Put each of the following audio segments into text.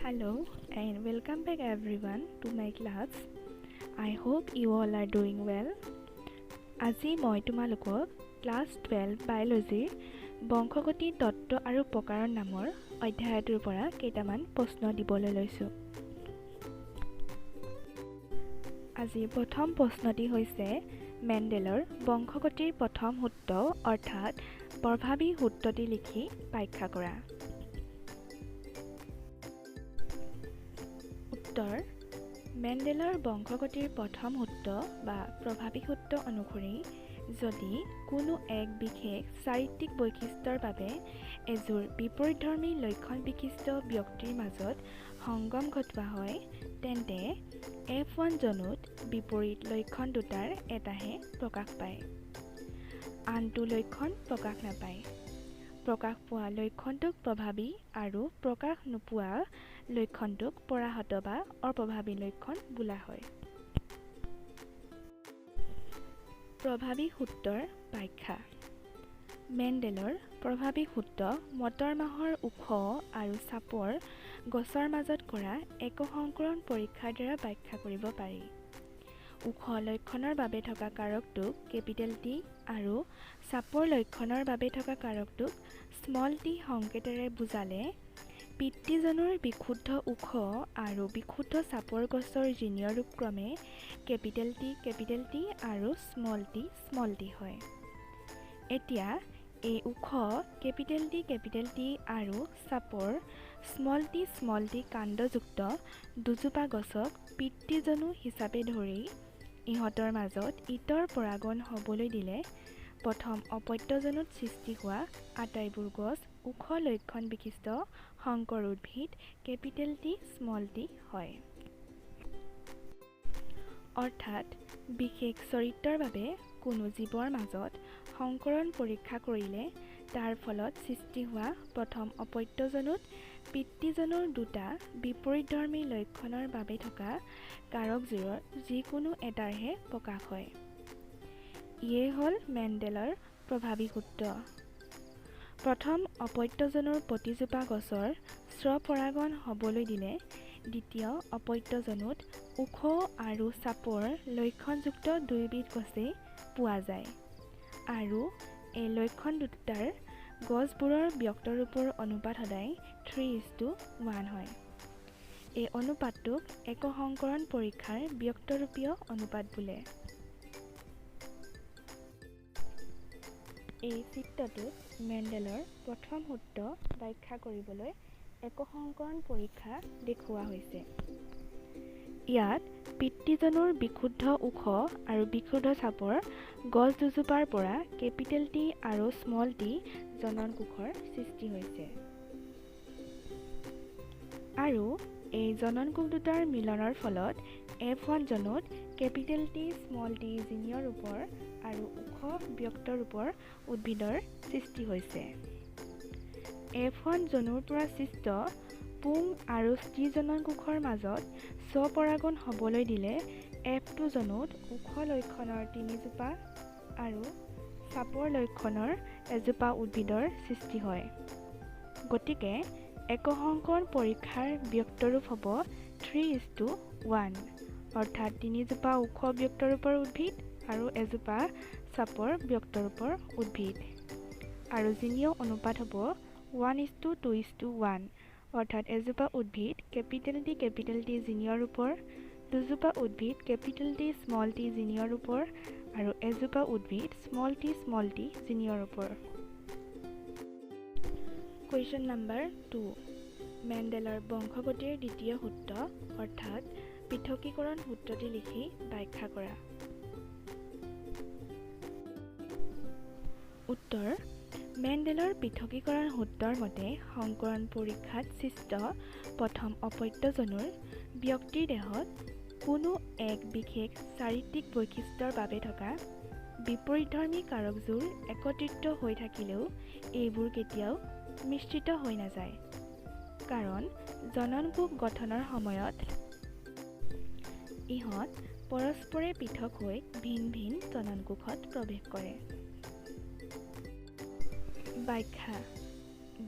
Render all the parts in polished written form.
Hello and welcome back everyone to my class. I hope you all are doing well. আজি মই তোমালোকক class 12 বায়োলজিৰ বংশগতি তত্ত্ব আৰু প্ৰকাৰণ নামৰ অধ্যায়টোৰ পৰা কেইটামান প্ৰশ্ন দিবলৈ লৈছোঁ। আজি প্ৰথম প্ৰশ্নটি হৈছে মেণ্ডেলৰ বংশগতিৰ প্ৰথম সূত্ৰ অৰ্থাৎ প্ৰভাৱী সূত্ৰটি লিখি ব্যাখ্যা কৰা। উত্তৰ মেণ্ডেলৰ বংশগতিৰ প্ৰথম সূত্ৰ বা প্ৰভাৱী সূত্ৰ অনুসৰি যদি কোনো এক বিশেষ চাৰিত্ৰিক বৈশিষ্ট্যৰ বাবে এযোৰ বিপৰীতধৰ্মী লক্ষণ বিশিষ্ট ব্যক্তিৰ মাজত সংগম ঘটোৱা হয় তেন্তে F1 জনুত বিপৰীত লক্ষণ দুটাৰ এটাহে প্ৰকাশ পায়, আনটো লক্ষণ প্ৰকাশ নাপায়। প্ৰকাশ পোৱা লক্ষণটোক প্ৰভাৱী আৰু প্ৰকাশ নোপোৱা লক্ষণটোক পৰাহত বা অপ্ৰভাৱী লক্ষণ বোলা হয়। প্ৰভাৱী সূত্ৰৰ ব্যাখ্যা। মেণ্ডেলৰ প্ৰভাৱী সূত্ৰ মটৰ মাহৰ ওখ আৰু চাপৰ গছৰ মাজত কৰা একসংকৰণ পৰীক্ষাৰ দ্বাৰা ব্যাখ্যা কৰিব পাৰি। ওখ লক্ষণৰ বাবে থকা কাৰকটোক কেপিটেল T আৰু চাপৰ লক্ষণৰ বাবে থকা কাৰকটোক স্মল t সংকেতেৰে বুজালে পিতৃজনৰ বিশুদ্ধ ওখ আৰু বিশুদ্ধ চাপৰ গছৰ জিনীয় ৰূপ ক্ৰমে কেপিটেল T আৰু স্মল t হয়। এতিয়া এই ওখ কেপিটেল T আৰু চাপৰ স্মল t কাণ্ডযুক্ত দুজোপা গছক পিতৃজনু হিচাপে ধৰি ইহঁতৰ মাজত ইতৰ পৰাগণ হ'বলৈ দিলে প্ৰথম অপত্যজনুত সৃষ্টি হোৱা আটাইবোৰ গছ ওখ লক্ষণ বিশিষ্ট সংকৰ উদ্ভিদ কেপিটেল T হয়। অৰ্থাৎ বিশেষ চৰিত্ৰৰ বাবে কোনো জীৱৰ মাজত সংকৰণ পৰীক্ষা কৰিলে তাৰ ফলত সৃষ্টি হোৱা প্ৰথম অপত্যজনুত পিতৃজনৰ দুটা বিপৰীতধৰ্মী লক্ষণৰ বাবে থকা কাৰকযোৰৰ যিকোনো এটাৰহে প্ৰকাশ হয়। ইয়ে হ'ল মেণ্ডেলৰ প্ৰভাৱী সূত্ৰ। প্ৰথম অপত্যজনুৰ প্ৰতিজোপা গছৰ স্বপৰাগণ হ'বলৈ দিলে দ্বিতীয় অপত্যজনুত ওখ আৰু চাপৰ লক্ষণযুক্ত দুয়োবিধ গছেই পোৱা যায় আৰু এই লক্ষণ দুটাৰ গছবোৰৰ ব্যক্তৰূপৰ অনুপাত সদায় 3:1 হয়। এই অনুপাতটোক একসংকৰণ পৰীক্ষাৰ ব্যক্তৰূপীয় অনুপাত বোলে। এই চিত্ৰটোত মেণ্ডেলৰ প্ৰথম সূত্ৰ ব্যাখ্যা কৰিবলৈ একসংকৰণ পৰীক্ষা দেখুওৱা হৈছে। ইয়াত পিতৃজনুৰ বিশুদ্ধ ওখ আৰু বিশুদ্ধ চাপৰ গছ দুজোপাৰ পৰা কেপিটেল T আৰু স্মল t জনন কোষৰ সৃষ্টি হৈছে আৰু এই জনন কোষ দুটাৰ মিলনৰ ফলত F1 জনুত কেপিটেল T স্মল t জিনীয় ৰূপৰ আৰু ওখ ব্যক্তৰূপৰ উদ্ভিদৰ সৃষ্টি হৈছে। F1 জনুৰ পৰা সৃষ্ট পুং আৰু স্ত্ৰী জনন কোষৰ মাজত স্বপৰাগণ হ'বলৈ দিলে F2 জনুত ওখ লক্ষণৰ তিনিজোপা আৰু চাপৰ লক্ষণৰ এজোপা উদ্ভিদৰ সৃষ্টি হয়। গতিকে একসংকৰণ পৰীক্ষাৰ ব্যক্তৰূপ হ'ব 3:1 অৰ্থাৎ তিনিজোপা ওখ ব্যক্তৰূপৰ উদ্ভিদ আৰু এজোপা চাপৰ ব্যক্তৰূপৰ উদ্ভিদ আৰু জিনীয় অনুপাত হ'ব 1:2:1 অৰ্থাৎ এজোপা উদ্ভিদ কেপিটেল T জিনীয় ৰূপৰ, দুজোপা উদ্ভিদ কেপিটেল T স্মল t জিনীয় ৰূপৰ আৰু এজোপা উদ্ভিদ স্মল t জিনীয় ৰূপৰ। কুৱেশ্যন নম্বৰ 2 মেণ্ডেলৰ বংশগতিৰ দ্বিতীয় সূত্ৰ অৰ্থাৎ পৃথকীকৰণ সূত্ৰটি লিখি ব্যাখ্যা কৰা। উত্তৰ মেণ্ডেলৰ পৃথকীকৰণ সূত্ৰৰ মতে সংকৰণ পৰীক্ষাত সৃষ্ট প্ৰথম অপত্যজনুৰ ব্যক্তিৰ দেহত কোনো এক বিশেষ চাৰিত্ৰিক বৈশিষ্ট্যৰ বাবে থকা বিপৰীতধৰ্মী কাৰকযোৰ একত্ৰিত হৈ থাকিলেও এইবোৰ কেতিয়াও মিশ্ৰিত হৈ নাযায়, কাৰণ জনন কোষ গঠনৰ সময়ত ইহঁত পৰস্পৰে পৃথক হৈ ভিন ভিন জনন কোষত প্ৰৱেশ কৰে। ব্যাখ্যা।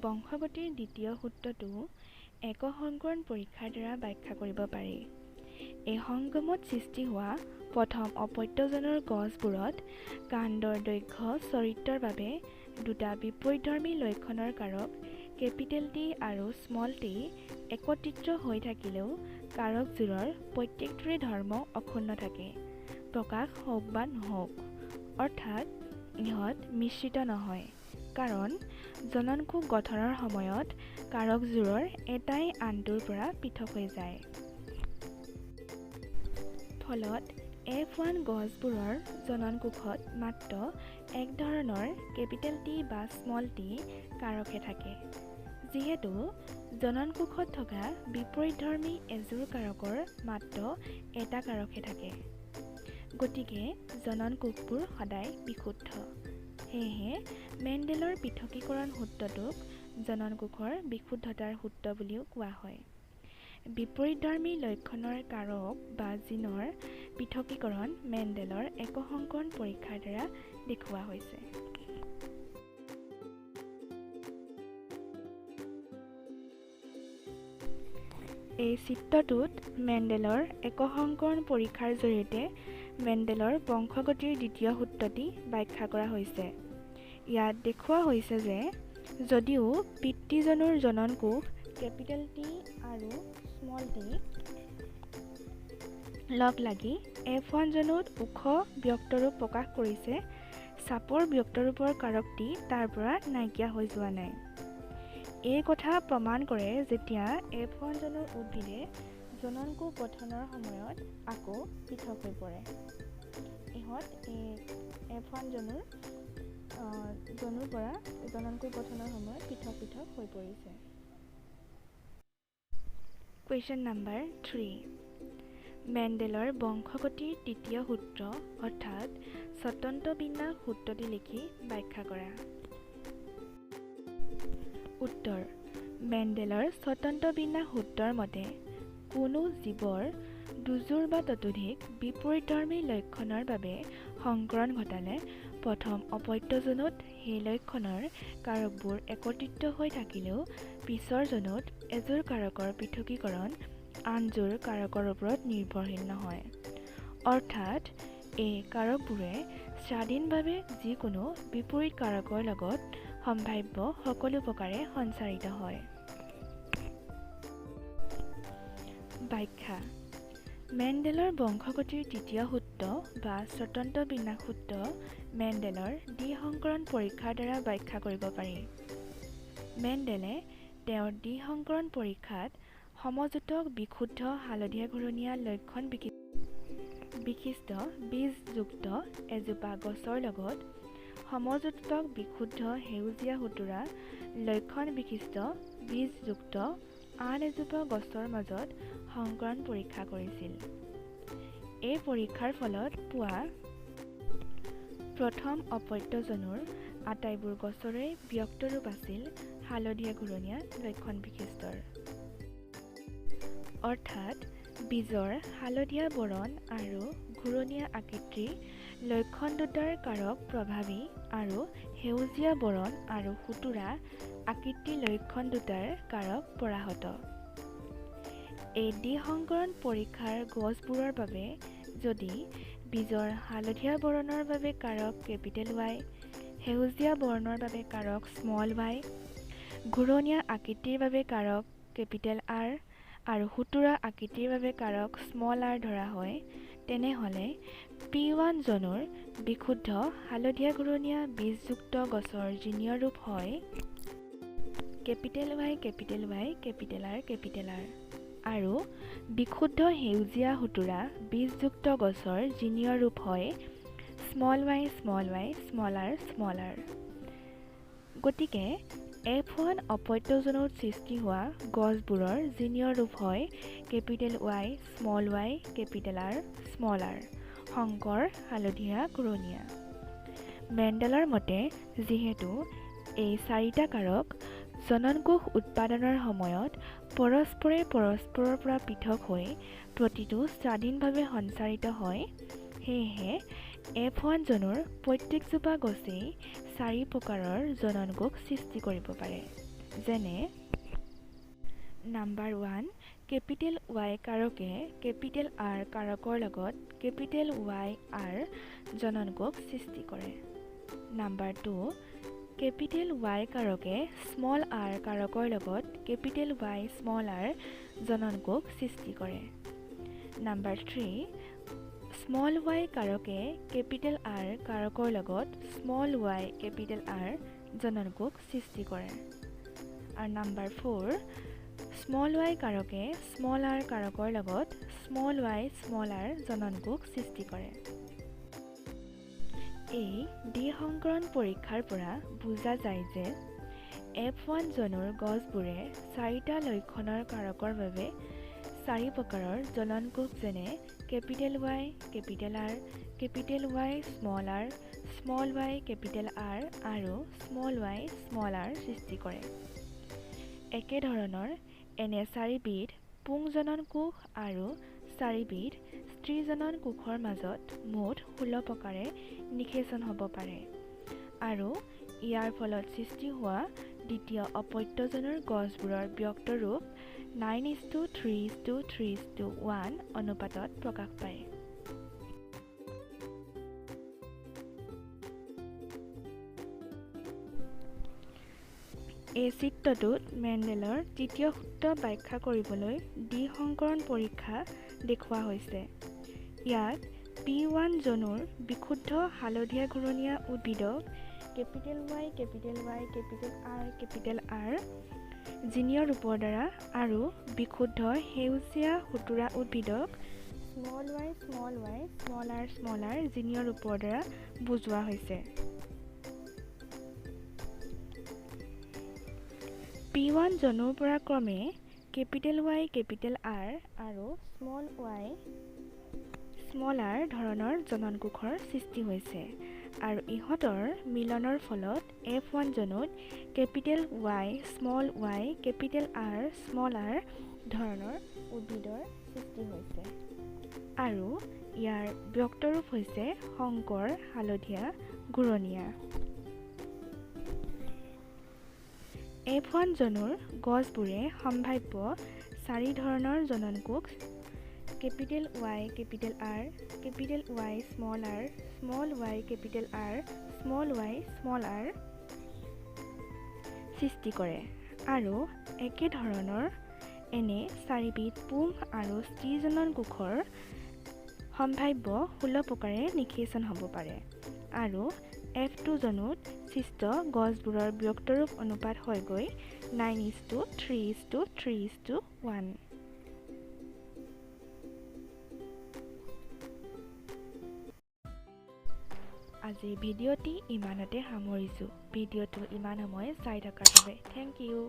বংশগতিৰ দ্বিতীয় সূত্ৰটো একসংকৰণ পৰীক্ষাৰ দ্বাৰা ব্যাখ্যা কৰিব পাৰি। এই সংগমত সৃষ্টি হোৱা প্ৰথম অপত্যজনৰ গছবোৰত কাণ্ডৰ দৈৰ্ঘ্য চৰিত্ৰৰ বাবে দুটা বিপৰীতধৰ্মী লক্ষণৰ কাৰক কেপিটেল টি আৰু স্মল টি একত্ৰিত হৈ থাকিলেও কাৰকযোৰৰ প্ৰত্যেকটোৰে ধৰ্ম অক্ষুণ্ণ থাকে, প্ৰকাশ হওক বা নহওক, অৰ্থাৎ ইহঁত মিশ্ৰিত নহয়, কাৰণ জননকোষ গঠনৰ সময়ত কাৰকযোৰৰ এটাই আনটোৰ পৰা পৃথক হৈ যায়। ফলত F1 গছবোৰৰ জননকোষত মাত্ৰ এক ধৰণৰ কেপিটেল টি বা স্মল টি কাৰকহে থাকে, যিহেতু জননকোষত থকা বিপৰীতধৰ্মী এযোৰ কাৰকৰ মাত্ৰ এটা কাৰকহে থাকে। গতিকে জননকোষবোৰ সদায় বিশুদ্ধ। সেয়েহে মেণ্ডেলৰ পৃথকীকৰণ সূত্ৰটোক জননকোষৰ বিশুদ্ধতাৰ সূত্ৰ বুলিও কোৱা হয়। বিপৰীতধৰ্মী লক্ষণৰ কাৰক বা জিনৰ পৃথকীকৰণ মেণ্ডেলৰ একসংকৰণ পৰীক্ষাৰ দ্বাৰা দেখুওৱা হৈছে। এই চিত্ৰটোত মেণ্ডেলৰ একসংকৰণ পৰীক্ষাৰ জৰিয়তে মেণ্ডেলৰ বংশগতিৰ দ্বিতীয় সূত্ৰটি ব্যাখ্যা কৰা হৈছে। ইয়াত দেখুওৱা হৈছে যে যদিও পিতৃজনুৰ জননকোষ কেপিটেল টি আৰু স্মল টি লগ লাগি F1 জনুত ওখ ব্যক্তৰূপ প্ৰকাশ কৰিছে, চাপৰ ব্যক্তৰূপৰ কাৰকটি তাৰ পৰা নাইকিয়া হৈ যোৱা নাই। এই কথা প্ৰমাণ কৰে যেতিয়া F1 জনুৰ উদ্ভিদে জননকোষ গঠনৰ সময়ত আকৌ পৃথক হৈ পৰে। ইহঁত F1 জনুৰ পৰা জননকোষ গঠনৰ সময়ত পৃথক পৃথক হৈ পৰিছে। Question number 3। মেণ্ডেলৰ বংশগতিৰ তৃতীয় সূত্ৰ অৰ্থাৎ স্বতন্ত্ৰ বিন্যাস সূত্ৰটি লিখি ব্যাখ্যা কৰা। উত্তৰ: মেণ্ডেলৰ স্বতন্ত্ৰ বিন্যাস সূত্ৰৰ মতে কোনো জীৱৰ দুযোৰ বা ততোধিক বিপৰীতধৰ্মী লক্ষণৰ বাবে সংকৰণ ঘটালে প্ৰথম অপত্যজনুত সেই লক্ষণৰ কাৰকবোৰ একত্ৰিত হৈ থাকিলেও পিছৰ জনুত এযোৰ কাৰকৰ পৃথকীকৰণ আনযোৰ কাৰকৰ ওপৰত নিৰ্ভৰশীল নহয়, অৰ্থাৎ এই কাৰকবোৰে স্বাধীনভাৱে যিকোনো বিপৰীত কাৰকৰ লগত সম্ভাৱ্য সকলো প্ৰকাৰে সঞ্চাৰিত হয়। ব্যাখ্যা: মেণ্ডেলৰ বংশগতিৰ তৃতীয় সূত্ৰ বা স্বতন্ত্ৰ বিন্যাস সূত্ৰ মেণ্ডেলৰ দ্বি-সংকৰণ পৰীক্ষাৰ দ্বাৰা ব্যাখ্যা কৰিব পাৰি। মেণ্ডেলে তেওঁৰ দ্বি-সংকৰণ পৰীক্ষাত সমযোজক বিশুদ্ধ হালধীয়া ঘূৰণীয়া লক্ষণ বিশিষ্ট বীজযুক্ত এজোপা গছৰ লগত সমযোজক বিশুদ্ধ সেউজীয়া সুতুৰা লক্ষণ বিশিষ্ট বীজযুক্ত আন এজোপা গছৰ মাজত সংকৰণ পৰীক্ষা কৰিছিল। এই পৰীক্ষাৰ ফলত পোৱা প্ৰথম অপত্যজনুৰ আটাইবোৰ গছৰে ব্যক্তৰূপ আছিল হালধীয়া ঘূৰণীয়া লক্ষণ বিশিষ্টৰ, অৰ্থাৎ বীজৰ হালধীয়া বৰণ আৰু ঘূৰণীয়া আকৃতি লক্ষণ দুটাৰ কাৰক প্ৰভাৱী আৰু সেউজীয়া বৰণ আৰু সুতুৰা আকৃতি লক্ষণ দুটাৰ কাৰক পৰাহত। এই দ্বি-সংকৰণ পৰীক্ষাৰ গছবোৰৰ বাবে যদি বীজৰ হালধীয়া বৰণৰ বাবে কাৰক কেপিটেল Y, সেউজীয়া বৰণৰ বাবে কাৰক স্মল y, ঘূৰণীয়া আকৃতিৰ বাবে কাৰক কেপিটেল R আৰু সুতুৰা আকৃতিৰ বাবে কাৰক স্মল r ধৰা হয়, তেনেহ'লে P1 জনুৰ বিশুদ্ধ হালধীয়া ঘূৰণীয়া বীজযুক্ত গছৰ জিনীয় ৰূপ হয় capital Y, capital Y, capital R, capital R আৰু বিশুদ্ধ সেউজীয়া সুতুৰা বীজযুক্ত গছৰ জিনীয় ৰূপ হয় small y, small y, small r, small r। গতিকে F1 অপত্যজনুত সৃষ্টি হোৱা গছবোৰৰ জিনীয় ৰূপ হয় capital Y, small y, capital R, small r, সংকৰ হালধীয়া ঘূৰণীয়া। মেণ্ডেলৰ মতে যিহেতু এই চাৰিটা কাৰক জননকোষ উৎপাদনৰ সময়ত পৰস্পৰে পৰস্পৰৰ পৰা পৃথক হৈ প্ৰতিটো স্বাধীনভাৱে সঞ্চাৰিত হয়, সেয়েহে F1 জনুৰ প্ৰত্যেকজোপা গছেই চাৰি প্ৰকাৰৰ জননকোষ সৃষ্টি কৰিব পাৰে, যেনে নাম্বাৰ 1 কেপিটেল Y কাৰকে কেপিটেল R কাৰকৰ লগত কেপিটেল YR জননকোষ সৃষ্টি কৰে। নাম্বাৰ 2 কেপিটেল Y কাৰকে স্মল r কাৰকৰ লগত কেপিটেল Y স্মল r জননকোষ সৃষ্টি কৰে। নাম্বাৰ 3 স্মল y কাৰকে কেপিটেল R কাৰকৰ লগত স্মল y কেপিটেল R জননকোষ সৃষ্টি কৰে। আৰু নাম্বাৰ 4 স্মল y কাৰকে স্মল r কাৰকৰ লগত স্মল y স্মল r জননকোষ সৃষ্টি কৰে। এই দ্বিসংকৰণ পৰীক্ষাৰ পৰা বুজা যায় যে F1 জনুৰ গছবোৰে 4টা লক্ষণৰ কাৰকৰ বাবে 4 প্ৰকাৰৰ জননকোষ যেনে capital Y, capital R, capital Y, small r, small y, capital R আৰু স্মল y, স্মল r সৃষ্টি কৰে। একেধৰণৰ এনে 4বিধ পুংজননকোষ আৰু 4বিধ স্ত্ৰীজননকোষৰ মাজত মুঠ 16 প্ৰকাৰে নিষেচন হ'ব পাৰে আৰু ইয়াৰ ফলত সৃষ্টি হোৱা দ্বিতীয় অপত্যজনৰ গছবোৰৰ ব্যক্ত ৰূপ 9:3:3:1 অনুপাতত প্ৰকাশ পায়। এই চিত্ৰটোত মেণ্ডেলৰ তৃতীয় সূত্ৰ ব্যাখ্যা কৰিবলৈ দ্বিসংকৰণ পৰীক্ষা দেখুওৱা হৈছে। ইয়াত P1 জনুৰ বিশুদ্ধ হালধীয়া ঘূৰণীয়া উদ্ভিদক capital Y, capital Y, capital R, capital R জিনীয় ৰূপৰ দ্বাৰা আৰু বিশুদ্ধ সেউজীয়া সুতুৰা উদ্ভিদক small y, small y, small r, small r জিনীয় ৰূপৰ দ্বাৰা বুজোৱা হৈছে। P1 জনুৰ পৰা ক্ৰমে কেপিটেল Y, কেপিটেল R আৰু স্মল y, স্মল r ধৰণৰ জননকোষৰ সৃষ্টি হৈছে আৰু ইহঁতৰ মিলনৰ ফলত F1 জনুত capital Y, small y, capital R, small r ধৰণৰ উদ্ভিদৰ সৃষ্টি হৈছে আৰু ইয়াৰ ব্যক্তৰূপ হৈছে সংকৰ হালধীয়া ঘূৰণীয়া। F1 জনুৰ গছবোৰে সম্ভাৱ্য 4 ধৰণৰ জননকোষ capital Y, capital R, capital Y, small r, small y, capital R, small y, small r সৃষ্টি কৰে আৰু একেধৰণৰ এনে 4বিধ পুং আৰু স্ত্ৰীজননকোষৰ সম্ভাৱ্য 16 প্ৰকাৰে নিষেচন হ'ব পাৰে আৰু F2 জনুত সৃষ্ট গছবোৰৰ ব্যক্তৰূপ অনুপাত হৈ গৈ 9:3:3:1। আজিৰ ভিডিঅ'টি ইমানতে সামৰিছোঁ। ভিডিঅ'টো ইমান সময় চাই থকাৰ বাবে থেংক ইউ।